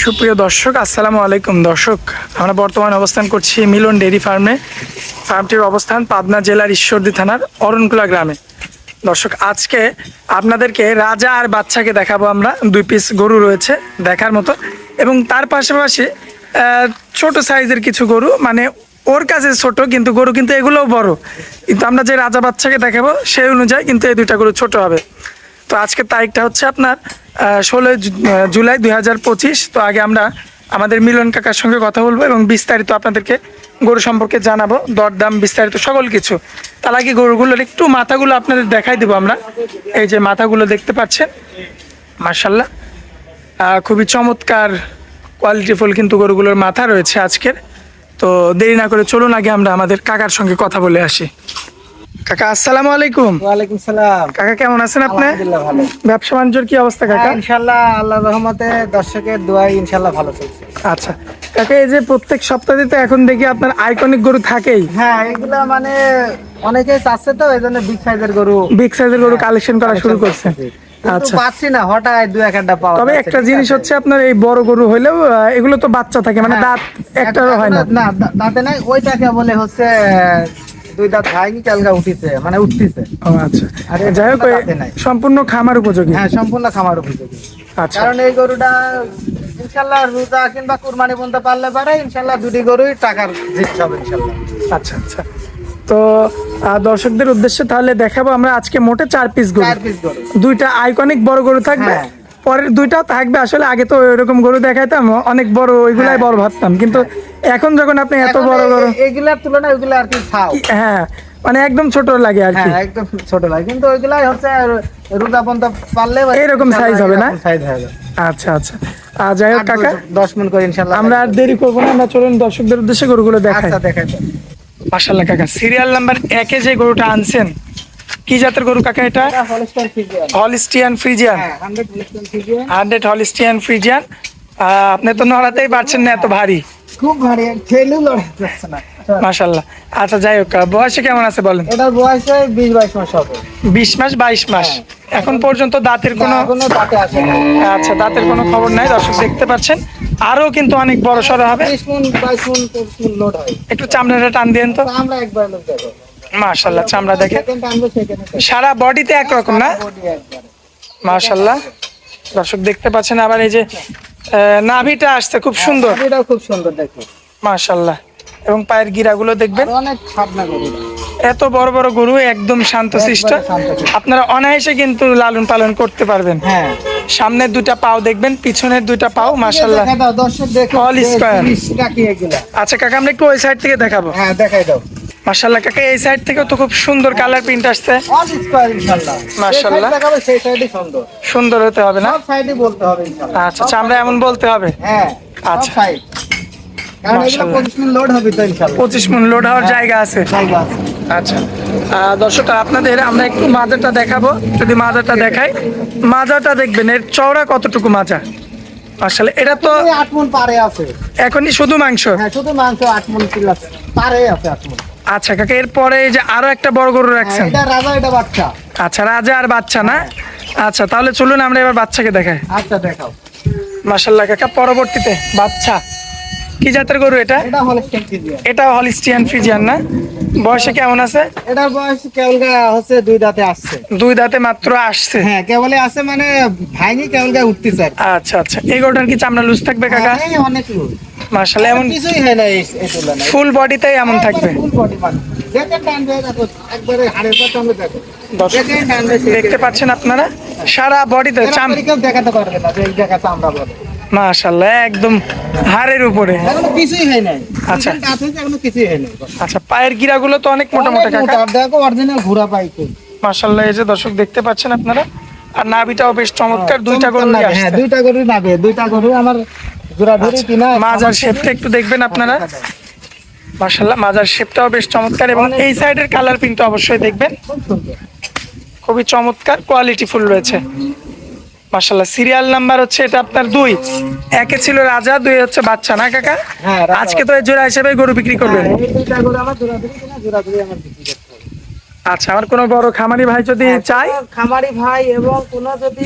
সুপ্রিয় দর্শক, আসসালামু আলাইকুম। দর্শক, আমরা বর্তমানে অবস্থান করছি মিলন ডেইরি ফার্মে। ফার্মটির অবস্থান পাবনা জেলার ঈশ্বরদী থানার অরণকুলা গ্রামে। দর্শক, আজকে আপনাদেরকে রাজা আর বাচ্চাকে দেখাবো। আমরা 2 পিস গরু রয়েছে দেখার মতো, এবং তার পাশাপাশি ছোট সাইজের কিছু গরু, মানে ওর কাছে ছোট কিন্তু গরু, কিন্তু এগুলোও বড়। কিন্তু আমরা যে রাজা বাচ্চাকে দেখাবো সেই অনুযায়ী কিন্তু এই 2টা গরু ছোট হবে। তো আজকের তারিখটা হচ্ছে আপনার 16 জুলাই 2025। তো আগে আমরা আমাদের মিলন কাকার সঙ্গে কথা বলবো এবং বিস্তারিত আপনাদেরকে গরু সম্পর্কে জানাবো, দরদাম বিস্তারিত সকল কিছু। তার আগে গরুগুলোর একটু মাথাগুলো আপনাদের দেখাই দেবো আমরা। এই যে মাথাগুলো দেখতে পাচ্ছেন, মার্শাল্লাহ খুবই চমৎকার কোয়ালিটিফুল কিন্তু গরুগুলোর মাথা রয়েছে আজকের। তো দেরি না করে চলুন আগে আমরা আমাদের কাকার সঙ্গে কথা বলে আসি। কাকা, আসসালামু আলাইকুম। ওয়ালাইকুম সালাম। কাকা, কেমন আছেন আপনি? আলহামদুলিল্লাহ ভালো। ব্যবসা বাণিজ্যের কি অবস্থা কাকা? ইনশাআল্লাহ আল্লাহর রহমতে দর্শকের দোয়ায় ইনশাআল্লাহ ভালো চলছে। আচ্ছা কাকা, এই যে প্রত্যেক সপ্তাহে তো এখন দেখি আপনার আইকনিক গরু থাকেই। হ্যাঁ, এগুলা মানে অনেকেই চাচ্ছে, তো এই জন্য বিগ সাইজের গরু কালেকশন করা শুরু করছেন। আচ্ছা, পাচ্ছি না, হঠাৎ দু একটা পাওয়া তবে যাচ্ছে, একটা ঠিক জিনিস আছে? হচ্ছে আপনার এই বড় গরু হইলেও এগুলো তো বাচ্চা থাকে, মানে হ্যাঁ, দাঁত একটারও হয় না। না দাঁতে নাই, ওইটাকে বলে হচ্ছে 2 দাঁত ভাইনি কালকা উঠিছে, মানে উঠতিছে। ও আচ্ছা, আর যাই হোক দাঁতে নাই। সম্পূর্ণ খামার উপযোগী। হ্যাঁ, সম্পূর্ণ খামার উপযোগী। আচ্ছা, কারণ এই গরুটা ইনশাআল্লাহ রোজা কিংবা কুরবানি বলতে পারলে পারে, ইনশাআল্লাহ 2টি গরুই টাকার জিনিস হবে ইনশাআল্লাহ। আচ্ছা আচ্ছা। তো দর্শকদের উদ্দেশ্যে তাহলে দেখাবো আমরা আজকে মোটে 4 পিস গরু। 4 পিস গরু। 2টা আইকনিক বড় গরু থাকবে, হ্যাঁ। পরের 2টাও থাকবে। আসলে আগে তো এরকম গরু দেখাইতাম অনেক বড়, ওইগুলাই হ্যাঁ। বড় ভাবতাম, কিন্তু এখন যখন আপনি এত এখন বড় গরু, এগুলার তুলনায় ওইগুলা আর কি ছাও। হ্যাঁ মানে একদম ছোট লাগে আর কি। হ্যাঁ, একদম ছোট লাগে, কিন্তু ওইগুলাই হচ্ছে রোজা বন্ধ পারলে এরকম size হবে না? সাইজ হবে। আচ্ছা আচ্ছা। যাই হোক কাকা, 10 মণ করে ইনশাআল্লাহ। আমরা আর দেরি করবো না, আমরা চলুন দর্শকদের উদ্দেশ্যে গরুগুলো দেখাই। আচ্ছা, দেখাই তো। মাশাআল্লাহ কাকা, সিরিয়াল নাম্বার 1 যে গরুটা আনছেন, কি জাতের গরু কাকা এটা? এটা হলস্টাইন ফ্রিজিয়ান। Holstein Friesian. হ্যাঁ, 100 হলস্টাইন ফ্রিজিয়ান। 100 Holstein Friesian. আপনি তো নড়াতেই পারছেন না, এত ভারী। খুব ভারী, ঠেলেও লড়াই যাচ্ছে না। মাশাআল্লাহ। আচ্ছা যাই হোক, বয়সে কেমন আছে বলেন? এটার বয়স 20-22 মাস হবে। 20 মাস 22 মাস। এখন পর্যন্ত দাঁতের কোনো, কোনো দাঁতে আসে না। আচ্ছা দাঁতের কোনো খবর নাই। দর্শক দেখতে পাচ্ছেন, আরো কিন্তু অনেক বড় সড়ো হবে। 20 মণ 22 মণ 23 মণ লোড হয়। একটু চামড়াটা টান দিয়েন তো। আমরা একবার লোড দেবো। মাশাআল্লাহ, চামড়া দেখে সেকেন্ড টাইমে সেকেন্ড সারা বডিতে একরকম না? বডি একবার। মাশাআল্লাহ, দর্শক দেখতে পাচ্ছেন। আবার এই যে নাভিটা আসছে খুব সুন্দর, এটাও খুব সুন্দর দেখো। মাশাআল্লাহ। এবং পায়ের গিরাগুলো দেখবেন, আর অনেক খাবনা গরু। এত বড় বড় গরু একদম শান্তশিষ্ট, একবারে শান্তশিষ্ট। আপনারা অনায়াসে কিন্তু লালন পালন করতে পারবেন। হ্যাঁ, সামনের 2টা পাও দেখবেন, পিছনের 2টা পাও মাশাআল্লাহ দেখাই দাও দর্শক, দেখো All square। জিনিসটা কি এগুলা। আচ্ছা কাকা, আমরা একটু ওই সাইড থেকে দেখাবো। হ্যাঁ, দেখাই দাও। মাশাআল্লাহ কাকা, এই সাইড থেকেও তো খুব সুন্দর কালার প্রিন্ট আসছে। অল স্কয়ার ইনশাআল্লাহ। মাশাআল্লাহ। সেই সাইড দেখাবে, সেই সাইডই সুন্দর। সুন্দর হতে হবে না? সব সাইডই বলতে হবে ইনশাআল্লাহ। আচ্ছা আচ্ছা, আমরা এমন বলতে হবে। হ্যাঁ, আচ্ছা। সব সাইড। কারণ এগুলো মাশাআল্লাহ। 25 মণ লোড হবে তো ইনশাআল্লাহ। 25 মণ লোড হওয়ার জায়গা আছে। জায়গা আছে। আচ্ছা দর্শক, আপনাদের আমরা একটু মাজাটা দেখাবো। যদি মাজাটা দেখাই, মাজাটা দেখবেন, এর চওড়া কতটুকু মাজা। আসলে এটা তো 8 মণ পারে আছে। এখনই শুধু মাংস। হ্যাঁ, শুধু মাংস 8 মণ প্লাস পারে আছে 8 মণ। আচ্ছা কাকা, এরপরে এই যে আরো একটা বড় গরু রাখছেন। এটা রাজা, এটা বাচ্চা। আচ্ছা, রাজা আর বাচ্চা না? আচ্ছা, তাহলে চলুন আমরা এবার বাচ্চাকে দেখাই। আচ্ছা, দেখাও। মাশাআল্লাহ কাকা, পরবর্তীতে বাচ্চা। কি জাতের গরু এটা? এটা হলস্টাইন ফ্রিজিয়ান। এটা হলিস্টিয়ান ফ্রিজিয়ান না? বয়সে কেমন আছে? এটার বয়স কেবল হচ্ছে 2 দাঁতে আসছে। 2 দাঁতে মাত্র আসছে। হ্যাঁ, কেবলই আছে, মানে ভাইনি কেবল উঠতেছে আর কি। আচ্ছা আচ্ছা, এই গরুটার কি চামড়া লুজ থাকবে কাকা? হ্যাঁ, এই অনেক লোক। মাশাআল্লাহ, এমন কিছুই হয় না এই তুলনায়। ফুল বডিতেই এমন থাকবে। ফুল বডি মানে দেখেন, টান দিয়ে দেখো, একবারে হাড়ের পর টানলে দেখো। দর্শক দেখেন, টান দিয়ে দেখতে পাচ্ছেন আপনারা, সারা বডিতে চাম। কেউ দেখাতে পারবে না যে এই জায়গা চামড়া বলে। মাশাআল্লাহ, একদম হাড়ের উপরে। এখনো কিছুই হয় নাই। আচ্ছা। দাঁত হয়েছে, এখনো কিছুই হয় নাই। আচ্ছা, পায়ের গিরাগুলো তো অনেক মোটা মোটা কাকা। মোটা, দেখো অরিজিনাল ঘোড়া পাইছে। মাশাআল্লাহ, এই যে দর্শক দেখতে পাচ্ছেন আপনারা, আর নাভিটাও বেশ চমৎকার। 2টা গরু চমৎকার লাগে। হ্যাঁ, 2টা গরু নাবে, 2টা গরু আমার জোড়া ধরে কিনা। মাজার শেপটা একটু দেখবেন আপনারা। মাশাআল্লাহ, মাজার শেপটাও বেশ চমৎকার, এবং এই সাইডের কালার প্রিন্ট অবশ্যই দেখবেন, খুব সুন্দর। খুবই চমৎকার কোয়ালিটি ফুল রয়েছে। মাশাআল্লাহ, সিরিয়াল নাম্বার হচ্ছে এটা আপনার 2। 1 ছিল রাজা, 2 হচ্ছে বাচ্চা না কাকা? হ্যাঁ, রাজা আজকে তো এই জোড়া হিসেবে গরু বিক্রি করবেন। হ্যাঁ, এই 2টা গরু আমার জোড়া ধরে কিনা, জোড়া ধরে আমার বিক্রি করতে হবে। আচ্ছা, আমার কোনো বড় খামারি ভাই যদি চাই, কোনো খামারি ভাই এবং কোনো যদি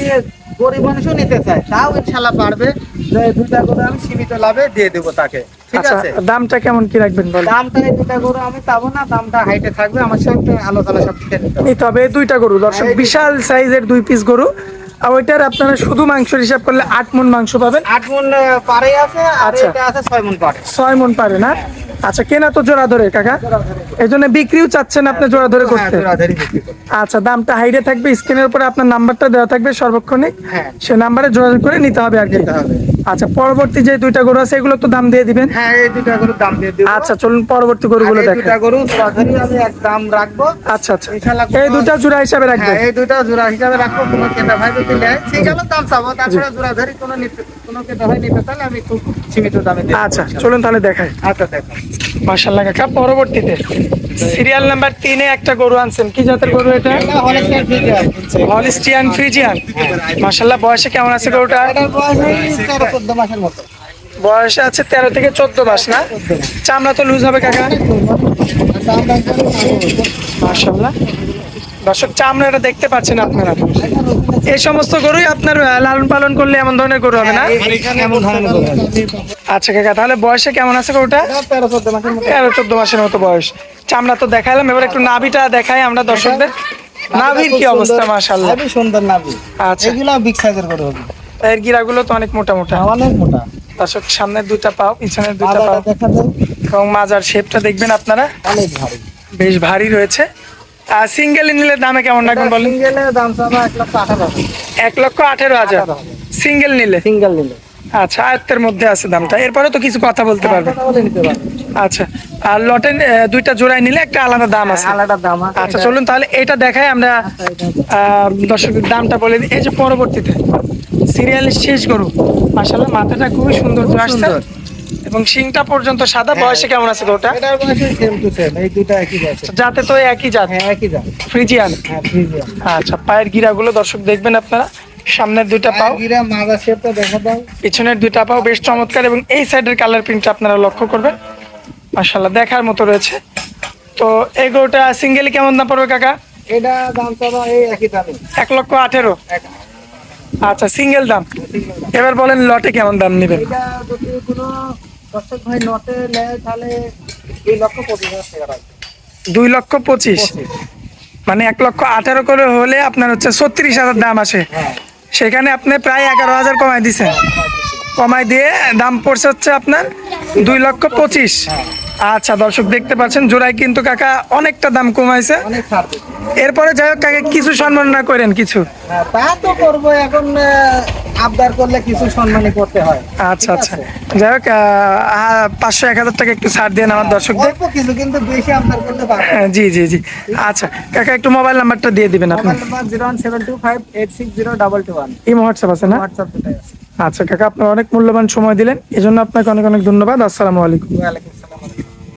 গরিব মানুষও নিতে চায় তাও ইনশাল্লাহ পারবে। যে দুইটা গরু আমি সীমিত লাভে দিয়ে দেবো তাকে, ঠিক আচ্ছা আছে। দামটা কেমন কি রাখবেন বলেন? দামটা এই দুইটা গরু আমি পাবো না, দামটা হাইটে থাকবে, আমার সাথে আলোচনা সব থেকে নিতে হবে। নিতে হবে এই দুইটা গরু দর্শক, হ্যাঁ, এই বিশাল সাইজের 2 পিস গরু। আর ওইটার আপনারা শুধু মাংসের হিসাব করলে 8 মণ মাংস পাবেন। 8 মণ পারে আছে, আর আচ্ছা। এটা আছে 6 মণ পারে। 6 মণ পারে না? আচ্ছা, কেনা তো জোড়া ধরে কাকা, এই জন্য বিক্রিও চাচ্ছেন আপনি জোড়া ধরে হ্যাঁ, করতে। জোড়াধরি বিক্রি করি। আচ্ছা, দামটা হাইডে থাকবে, স্ক্রিনের উপরে আপনার নাম্বারটা দেওয়া থাকবে সর্বক্ষণিক, হ্যাঁ। সে নাম্বারে যোগাযোগ করে নিতে হবে আর কি। নিতে হবে। আচ্ছা, পরবর্তী যে দুইটা গরু আছে এগুলো তো দাম দিয়ে দিবেন। হ্যাঁ, এই দুইটা গরুর দাম দিয়ে দিব। আচ্ছা চলুন পরবর্তী গরুগুলো আর এই দুইটা দেখেন। গরু জোড়াধরি আমি এক দাম রাখবো। আচ্ছা আচ্ছা, ইনশাআল্লাহ এই দুটা জোড়া হিসাবে হ্যাঁ, রাখবেন। এই দুইটা জোড়া হিসাবে রাখবো। কোনো কেনা ভাই যদি নেয় ঠিক আছে দাম চাবো, তারপরে জোড়াধরি কোনো কেনা ভাই নিতে চাইলে আমি খুব সীমিত দামে দিই। আচ্ছা চলুন তাহলে দেখাই। আচ্ছা দেখো, মাশাআল্লাহ কাকা, পরবর্তীতে সিরিয়াল নাম্বার 3 এ একটা গরু আনছেন, কি জাতের গরু এটা? এটা হলস্টাইন ফ্রিজিয়ান। Holstein Friesian. মাশাআল্লাহ, বয়সে কেমন আছে গরুটা? এটার বয়স এই 13-14 মাসের মতো। বয়সে আছে 13 থেকে 14 মাস না? চামড়া তো লুজ হবে কাকা? মাশাআল্লাহ, দর্শক চামড়াটা দেখতে পাচ্ছেন আপনারা। এই সমস্ত গরুই আপনার লালন পালন করলে এমন ধরনের গরু হবে না? এমন ধরনের গরু। আচ্ছা কাকা, তাহলে বয়সে কেমন আছে গরুটা? এটা 13-14 মাসের মতো। 13-14 মাসের মতো বয়স। চামড়া তো দেখাইলাম, এবার একটু নাভিটা দেখাই আমরা দর্শকদের। নাভির কি অবস্থা? মাশাআল্লাহ, খুবই সুন্দর নাভি। আচ্ছা। এগুলো বিগ সাইজের গরু হবে। এর গিরাগুলো তো অনেক মোটা মোটা। অনেক মোটা। দর্শক সামনের দুইটা পাও, পিছনের দুইটা মাথাটা পাও দেখা যায় এবং মাজার শেপটা দেখবেন আপনারা, অনেক ভারী। বেশ ভারী রয়েছে। আর সিঙ্গেল নিলে দামে কেমন রাখবেন বলেন? সিঙ্গেলের দাম চাবো 1,18,000। 1,18,000 সিঙ্গেল নিলে? সিঙ্গেল নিলে আচ্ছা, আয়ত্তের মধ্যে আছে দামটা, এরপরে তো কিছু কথা বলতে পারবেন। কথা বলে নিতে পারবে। আচ্ছা, আর লটে দুইটা জোড়ায় নিলে একটা আলাদা দাম আছে। আলাদা দাম আছে। আচ্ছা চলুন তাহলে এটা দেখাই আমরা, দর্শকের দামটা বলে দিই। এই যে পরবর্তীতে সিরিয়ালের শেষ গরু, মাশাআল্লাহ মাথাটা খুবই সুন্দর আসছে সুন্দর। এবং শিংটা পর্যন্ত সাদা। বয়সে কেমন আছে গরুটা? এটার বয়স সেম টু সেম, এই দুটো একই আছে। যাতে তো একই জাত, হ্যাঁ, একই দাম। ফ্রিজিয়ান। হ্যাঁ, ফ্রিজিয়ান। আচ্ছা, পায়ের গিরাগুলো দর্শক দেখবেন আপনারা, সামনের দুইটা পাও, গিরা মাথা শেপটা দেখা দাও। পিছনের দুইটা পাও বেশ চমৎকার এবং এই সাইডের কালার প্রিন্টটা আপনারা লক্ষ্য করবেন, মাশাআল্লাহ দেখার মতো রয়েছে। তো এই গরুটা সিঙ্গেলি কেমন দাম পড়বে কাকা? এটা দাম চাবো এই একই দামে। 1,18,000। এক- আচ্ছা, সিঙ্গেল দাম। single দাম। এবার বলেন লটে কেমন দাম নেবেন? এটা যদি কোনো দর্শক ভাই নটে নেয় তাহলে 2,25,000 টাকা রাখবে। 2,25,000 25। মানে 1,18,000 করে হলে আপনার হচ্ছে 36,000 দাম আসে, হ্যাঁ, সেখানে আপনি প্রায় 11,000 কমাই দিচ্ছেন। কমাই দিয়ে দাম পড়ছে হচ্ছে আপনার 2,25,000। আচ্ছা দর্শক দেখতে পাচ্ছেন জোড়ায় কিন্তু কাকা অনেকটা দাম কমাইছে। অনেক ছাড় দিবে। এরপরে যাই হোক কাকা কিছু সম্মাননা করেন কিছু। হ্যাঁ, তা তো করবো, এখন আবদার করলে কিছু সম্মানই করতে হয়। আচ্ছা ঠিক আচ্ছা, আছে? যাই হোক 500-1,000 টাকা একটু ছাড় দেন আমার দর্শকদের। অল্প কিছু, কিন্তু বেশি আবদার করতে পারবো। জি জি জি। আচ্ছা কাকা, একটু মোবাইল নাম্বারটা দিয়ে দিবেন আপনি। Mobile number 01725860222। এই হোয়াটসঅ্যাপ আছে না? হোয়াটসঅ্যাপ দুটাই আছে। আচ্ছা কাকা, আপনার অনেক মূল্যবান সময় দিলেন, এজন্য আপনাকে অনেক অনেক ধন্যবাদ। আসসালামু আলাইকুম। ওয়ালাইকুম আসসালাম।